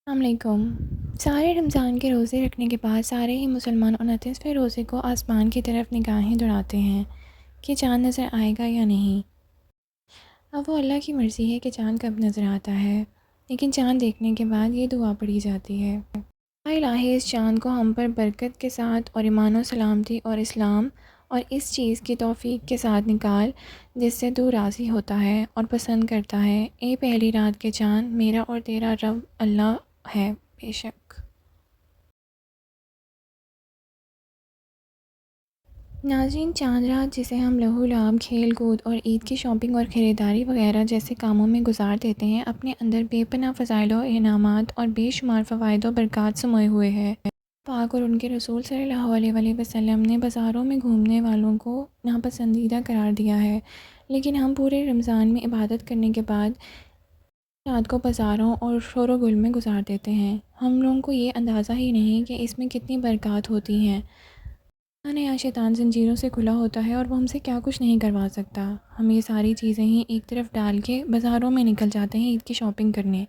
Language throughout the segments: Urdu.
السلام علیکم۔ سارے رمضان کے روزے رکھنے کے بعد سارے ہی مسلمان 29ویں روزے کو آسمان کی طرف نگاہیں دوڑاتے ہیں کہ چاند نظر آئے گا یا نہیں۔ اب وہ اللہ کی مرضی ہے کہ چاند کب نظر آتا ہے، لیکن چاند دیکھنے کے بعد یہ دعا پڑھی جاتی ہے: اے الہی، اس چاند کو ہم پر برکت کے ساتھ اور ایمان و سلامتی اور اسلام اور اس چیز کی توفیق کے ساتھ نکال جس سے تو راضی ہوتا ہے اور پسند کرتا ہے۔ اے پہلی رات کے چاند، میرا اور تیرا رب اللہ ہے بے شک۔ ناظرین، چاند رات جسے ہم لہو لعب، کھیل کود اور عید کی شاپنگ اور خریداری وغیرہ جیسے کاموں میں گزار دیتے ہیں، اپنے اندر بے پناہ فضائل و انعامات اور بے شمار فوائد و برکات سموئے ہوئے ہے۔ پاک اور ان کے رسول صلی اللہ علیہ وآلہ وسلم نے بازاروں میں گھومنے والوں کو ناپسندیدہ قرار دیا ہے، لیکن ہم پورے رمضان میں عبادت کرنے کے بعد رات کو بازاروں اور شور و گل میں گزار دیتے ہیں۔ ہم لوگوں کو یہ اندازہ ہی نہیں کہ اس میں کتنی برکات ہوتی ہیں۔ یا شیطان زنجیروں سے کھلا ہوتا ہے اور وہ ہم سے کیا کچھ نہیں کروا سکتا۔ ہم یہ ساری چیزیں ہی ایک طرف ڈال کے بازاروں میں نکل جاتے ہیں عید کی شاپنگ کرنے۔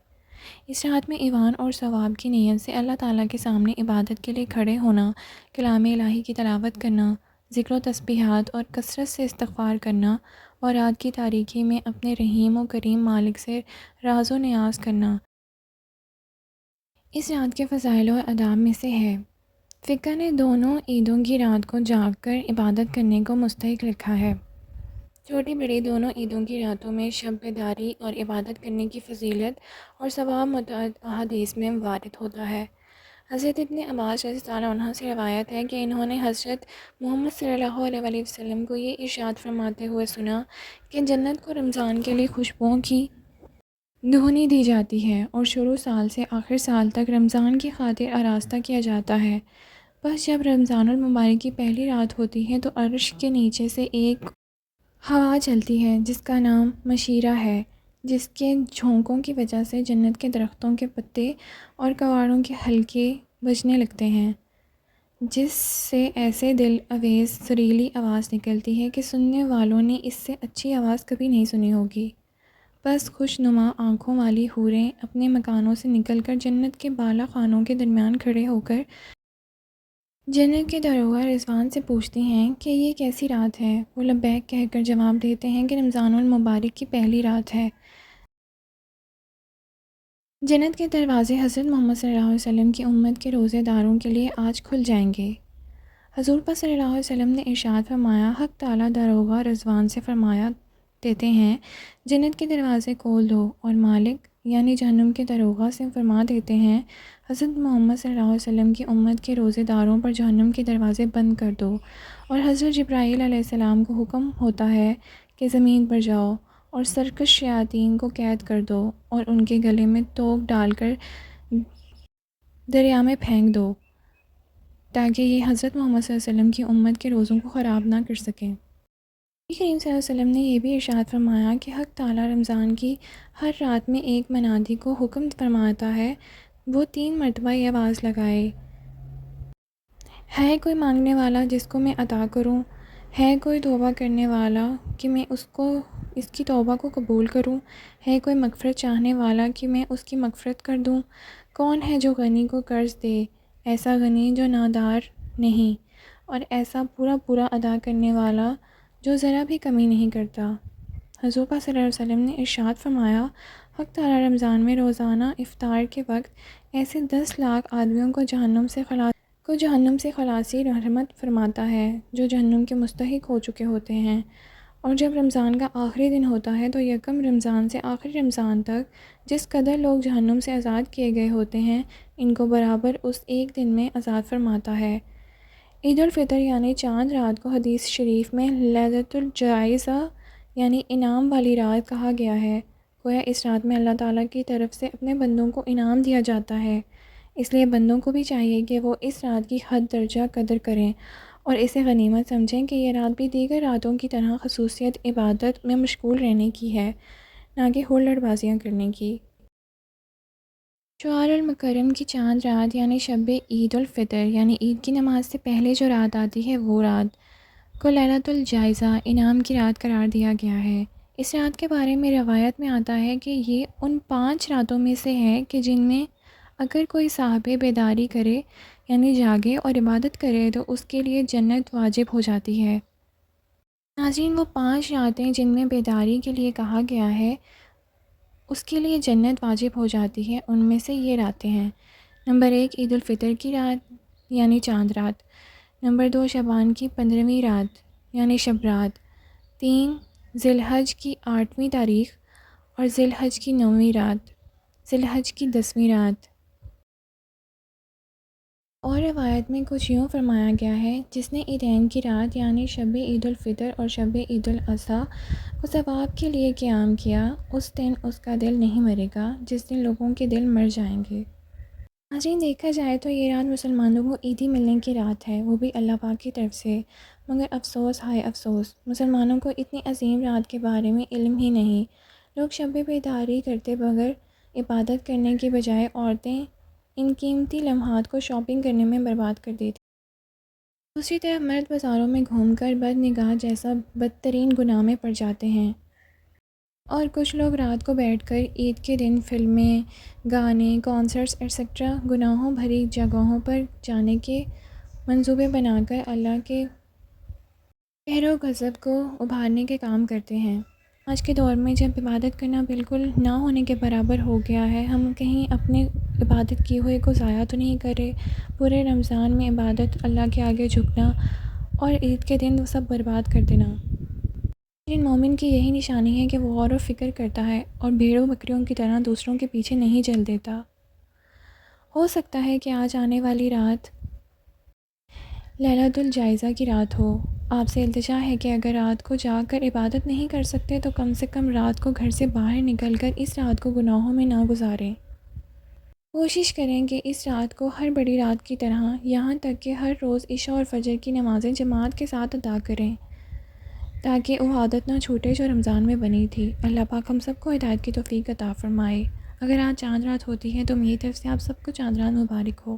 اس رات میں ایمان اور ثواب کی نیت سے اللہ تعالیٰ کے سامنے عبادت کے لیے کھڑے ہونا، کلام الہی کی تلاوت کرنا، ذکر و تسبیحات اور کثرت سے استغفار کرنا اور رات کی تاریکی میں اپنے رحیم و کریم مالک سے راز و نیاز کرنا اس رات کے فضائل و آداب میں سے ہے۔ فقہ نے دونوں عیدوں کی رات کو جاگ کر عبادت کرنے کو مستحق لکھا ہے۔ چھوٹی بڑی دونوں عیدوں کی راتوں میں شب بیداری اور عبادت کرنے کی فضیلت اور ثواب متعدد احادیث میں وارد ہوتا ہے۔ حضرت ابن عباس رضی اللہ عنہ سے روایت ہے کہ انہوں نے حضرت محمد صلی اللہ علیہ وآلہ وسلم کو یہ ارشاد فرماتے ہوئے سنا کہ جنت کو رمضان کے لیے خوشبوؤں کی دھونی دی جاتی ہے اور شروع سال سے آخر سال تک رمضان کی خاطر آراستہ کیا جاتا ہے۔ بس جب رمضان المبارک کی پہلی رات ہوتی ہے تو عرش کے نیچے سے ایک ہوا چلتی ہے جس کا نام مشیرہ ہے، جس کے جھونکوں کی وجہ سے جنت کے درختوں کے پتے اور کواڑوں کے حلقے بجنے لگتے ہیں، جس سے ایسے دل آویز سریلی آواز نکلتی ہے کہ سننے والوں نے اس سے اچھی آواز کبھی نہیں سنی ہوگی۔ بس خوش نما آنکھوں والی حوریں اپنے مکانوں سے نکل کر جنت کے بالا خانوں کے درمیان کھڑے ہو کر جنت کے داروغہ رضوان سے پوچھتی ہیں کہ یہ کیسی رات ہے؟ وہ لبیک کہہ کر جواب دیتے ہیں کہ رمضان المبارک کی پہلی رات ہے۔ جنت کے دروازے حضرت محمد صلی اللہ علیہ وسلم کی امت کے روزے داروں کے لیے آج کھل جائیں گے۔ حضور پاک صلی اللہ علیہ وسلم نے ارشاد فرمایا، حق تعالیٰ داروغہ رضوان سے فرمایا دیتے ہیں جنت کے دروازے کھول دو، اور مالک یعنی جہنم کے داروغہ سے فرما دیتے ہیں حضرت محمد صلی اللہ علیہ وسلم کی امت کے روزے داروں پر جہنم کے دروازے بند کر دو، اور حضرت جبرائیل علیہ السلام کو حکم ہوتا ہے کہ زمین پر جاؤ اور سرکش شیاطین کو قید کر دو اور ان کے گلے میں توق ڈال کر دریا میں پھینک دو تاکہ یہ حضرت محمد صلی اللہ علیہ وسلم کی امت کے روزوں کو خراب نہ کر سکیں۔ نبی کریم صلی اللہ علیہ وسلم نے یہ بھی ارشاد فرمایا کہ حق تعالیٰ رمضان کی ہر رات میں ایک منادی کو حکم فرماتا ہے وہ 3 مرتبہ یہ آواز لگائے: ہے کوئی مانگنے والا جس کو میں عطا کروں؟ ہے کوئی توبہ کرنے والا کہ میں اس کی توبہ کو قبول کروں؟ ہے کوئی مغفرت چاہنے والا کہ میں اس کی مغفرت کر دوں؟ کون ہے جو غنی کو قرض دے، ایسا غنی جو نادار نہیں، اور ایسا پورا پورا ادا کرنے والا جو ذرا بھی کمی نہیں کرتا؟ حضور پاک صلی اللہ علیہ وسلم نے ارشاد فرمایا، حق تعالیٰ رمضان میں روزانہ افطار کے وقت ایسے 10 لاکھ آدمیوں کو جہنم سے خلاصی رحمت فرماتا ہے جو جہنم کے مستحق ہو چکے ہوتے ہیں، اور جب رمضان کا آخری دن ہوتا ہے تو یکم رمضان سے آخری رمضان تک جس قدر لوگ جہنم سے آزاد کیے گئے ہوتے ہیں ان کو برابر اس ایک دن میں آزاد فرماتا ہے۔ عید الفطر یعنی چاند رات کو حدیث شریف میں لیلۃ الجائزہ یعنی انعام والی رات کہا گیا ہے، گویا اس رات میں اللہ تعالیٰ کی طرف سے اپنے بندوں کو انعام دیا جاتا ہے، اس لیے بندوں کو بھی چاہیے کہ وہ اس رات کی حد درجہ قدر کریں اور اسے غنیمت سمجھیں کہ یہ رات بھی دیگر راتوں کی طرح خصوصیت عبادت میں مشغول رہنے کی ہے، نہ کہ ہلڑ بازیاں کرنے کی۔ شعار المکرم کی چاند رات یعنی شب عید الفطر یعنی عید کی نماز سے پہلے جو رات آتی ہے وہ رات کو لیلۃ الجائزہ انعام کی رات قرار دیا گیا ہے۔ اس رات کے بارے میں روایت میں آتا ہے کہ یہ ان 5 راتوں میں سے ہے کہ جن میں اگر کوئی صاحب بیداری کرے یعنی جاگے اور عبادت کرے تو اس کے لیے جنت واجب ہو جاتی ہے۔ ناظرین، وہ 5 راتیں جن میں بیداری کے لیے کہا گیا ہے اس کے لیے جنت واجب ہو جاتی ہے، ان میں سے یہ راتیں ہیں۔ نمبر 1 عید الفطر کی رات یعنی چاند رات۔ نمبر 2 شعبان کی 15ویں رات یعنی شب رات۔ 3 ذی الحج کی 8ویں تاریخ اور ذی الحج کی 9ویں رات، ذی الحج کی 10ویں رات۔ اور روایت میں کچھ یوں فرمایا گیا ہے، جس نے عیدین کی رات یعنی شب عید الفطر اور شب عید الاضحیٰ کو ثواب کے لیے قیام کیا، اس دن اس کا دل نہیں مرے گا جس دن لوگوں کے دل مر جائیں گے۔ ناظرین، دیکھا جائے تو یہ رات مسلمانوں کو عیدی ملنے کی رات ہے، وہ بھی اللہ پاک کی طرف سے، مگر افسوس ہائے افسوس، مسلمانوں کو اتنی عظیم رات کے بارے میں علم ہی نہیں۔ لوگ شب بیداری کرتے بغیر عبادت کرنے کی بجائے عورتیں ان قیمتی لمحات کو شاپنگ کرنے میں برباد کر دیتی۔ دوسری طرف مرد بازاروں میں گھوم کر بد نگاہ جیسا بدترین گناہ میں پڑ جاتے ہیں، اور کچھ لوگ رات کو بیٹھ کر عید کے دن فلمیں، گانے، کانسرٹس ایٹسٹرا گناہوں بھری جگہوں پر جانے کے منصوبے بنا کر اللہ کے قہر و غضب کو ابھارنے کے کام کرتے ہیں۔ آج کے دور میں جب عبادت کرنا بالکل نہ ہونے کے برابر ہو گیا ہے، ہم کہیں اپنے عبادت کیے ہوئے کو ضائع تو نہیں کر رہے؟ پورے رمضان میں عبادت، اللہ کے آگے جھکنا اور عید کے دن وہ سب برباد کر دینا۔ لیکن مومن کی یہی نشانی ہے کہ وہ غور و فکر کرتا ہے اور بھیڑوں بکریوں کی طرح دوسروں کے پیچھے نہیں چل دیتا۔ ہو سکتا ہے کہ آج آنے والی رات لیلۃ الجائزہ کی رات ہو۔ آپ سے التجا ہے کہ اگر رات کو جاگ کر عبادت نہیں کر سکتے تو کم سے کم رات کو گھر سے باہر نکل کر اس رات کو گناہوں میں نہ گزاریں۔ کوشش کریں کہ اس رات کو ہر بڑی رات کی طرح، یہاں تک کہ ہر روز عشاء اور فجر کی نمازیں جماعت کے ساتھ ادا کریں، تاکہ وہ عادت نہ چھوٹے جو رمضان میں بنی تھی۔ اللہ پاک ہم سب کو ہدایت کی توفیق عطا فرمائے۔ اگر آج چاند رات ہوتی ہے تو میری طرف سے آپ سب کو چاند رات مبارک ہو۔